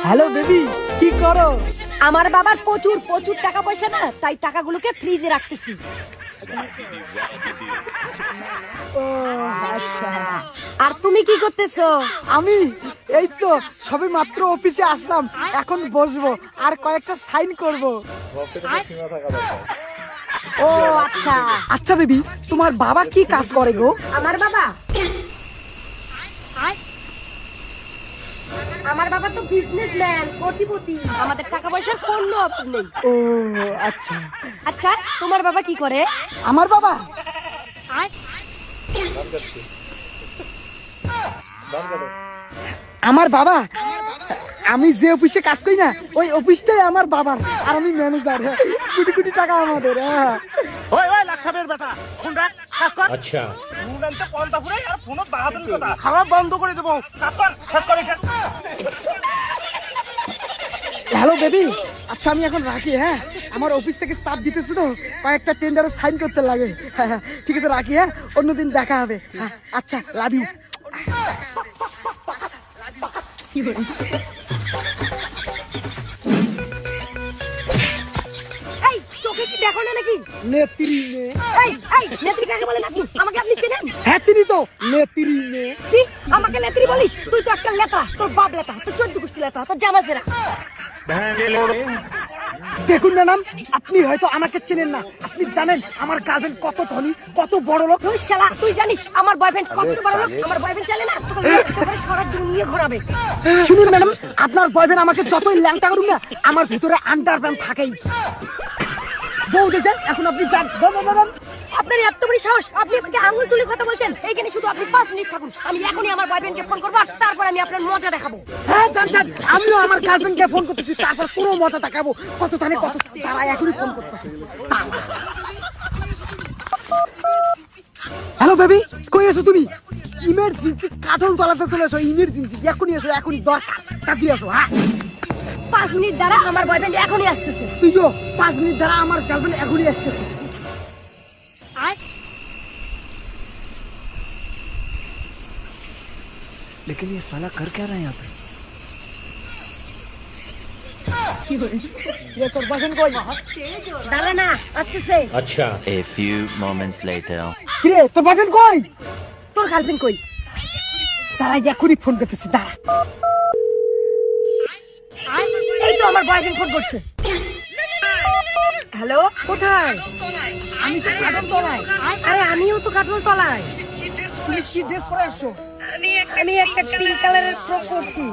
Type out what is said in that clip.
Hello baby, কি করো? আমার বাবার প্রচুর প্রচুর টাকা পয়সা না, তাই টাকাগুলোকে ফ্রিজে রাখতেছি। ও আচ্ছা। আর তুমি কি করতেছো? আমি এই তো সবে মাত্র অফিসে আসলাম, এখন বসবো আর কয়েকটা সাইন করব। ও আচ্ছা। আচ্ছা বেবি, তোমার বাবা কি কাজ করে গো? আমার বাবা তো বিজনেসম্যান, কোটিপতি। আমাদের টাকা পয়সার কোনো অভাব নেই। ও আচ্ছা। আচ্ছা, তোমার বাবা কি করে? আমার বাবা আমার বাবা আমি যে অফিসে কাজ করি না, ওই অফিসটাই আমার বাবার, আর আমি ম্যানেজার। কোটি কোটি টাকা আমাদের। ওই ওই লাকসাবের বেটা ফোন রাখ, কাজ কর। আচ্ছা ফোন আনতে পন্তা ফুরাই আর ফোন বাহাদুরি কথা খাওয়া বন্ধ করে দেবো। কাজ কর, শেষ করে শেষ। হ্যালো বেবি, আচ্ছা আমি এখন রাখি। হ্যাঁ, আমার অফিস থেকে চাপ দিতেছে তো, কয়েকটা টেন্ডারে সাইন করতে লাগে। হ্যাঁ, ঠিক আছে রাখি। হ্যাঁ, অন্যদিন দেখা হবে। হ্যাঁ, আচ্ছা, লাভ ইউ। এই চোখে কি দেখো না নাকি? নেত্রী নে। এই এই নেত্রী কাকে বলে নাকি? আমাকে আপনি চেনেন? হ্যাঁ চিনি তো, নেত্রী নে। কি আমাকে নেত্রী বলিস? তুই তো একটা লেতা, তোর বাপ লেতা, তোর 14 গোষ্ঠী লেতা, তোর জামা সেরা। দেখুন ম্যাডাম, আপনি হয়তো আমাকে চেনেন না। আপনি জানেন আমার গার্লফ্রেন্ড কত ধনী, কত বড় লোক? তুই শালা, তুই জানিস আমার বয়ফ্রেন্ড কত বড় লোক? আমার বয়ফ্রেন্ড চাইলে না তোকে সারা দুনিয়া ঘোরাবে। শুনুন ম্যাডাম, আপনার বয়ফ্রেন্ড আমাকে যতই ল্যাংটা করুন না, আমার ভিতরে আন্ডারপ্যান্ট থাকেই। বউ দেখেন, এখন আপনি যান। আপনার এত বড় সাহস, আপনি আমাকে আঙুল তুলে কথা বলছেন? এইখানে শুধু আপনি 5 মিনিট থাকুন, আমি এখনই আমার বয়ফ্রেন্ডকে ফোন করবো, আর তারপর আমি আপনার মজা দেখাবো। হ্যাঁ যান যান, আমিও আমার গার্লফ্রেন্ডকে ফোন করতেছি, তারপর পুরো মজা দেখাবো। কত জানে কত, তারা এখনই ফোন করতেছে। হ্যালো বেবি, কই আছো তুমি? ইমার্জেন্সি কাঠল তলাতে চলে এসো, ইমার্জেন্সি এখনই এসো, এখনই দরকার, তাড়াতাড়ি এসো। হ্যাঁ 5 মিনিট দ্বারা আমার বয়ফ্রেন্ড এখনই আসতেছে। তুইও 5 মিনিট দ্বারা আমার গার্লফ্রেন্ড এখনই আসতেছে। लेकिन ये साला कर क्या रहा है यहाँ पे? ये তোর বয়ফ্রেন্ড কই? দাঁড়া না, আসতেছে। अच्छा A few moments later. কি রে, তোর বয়ফ্রেন্ড কই? তোর গার্লফ্রেন্ড কই? তারা এখনই ফোন করতেছে, দাঁড়া। এই তো আমার বয়ফ্রেন্ড ফোন করছে। হ্যালো, কোথায়? আমি তো কাঠল তলায়। আরে আমিও তো কাটল তলায়। তুমি কি ড্রেস পরে আসছো? আমি একটা পিঙ্ক কালারের ফ্রক পরছি।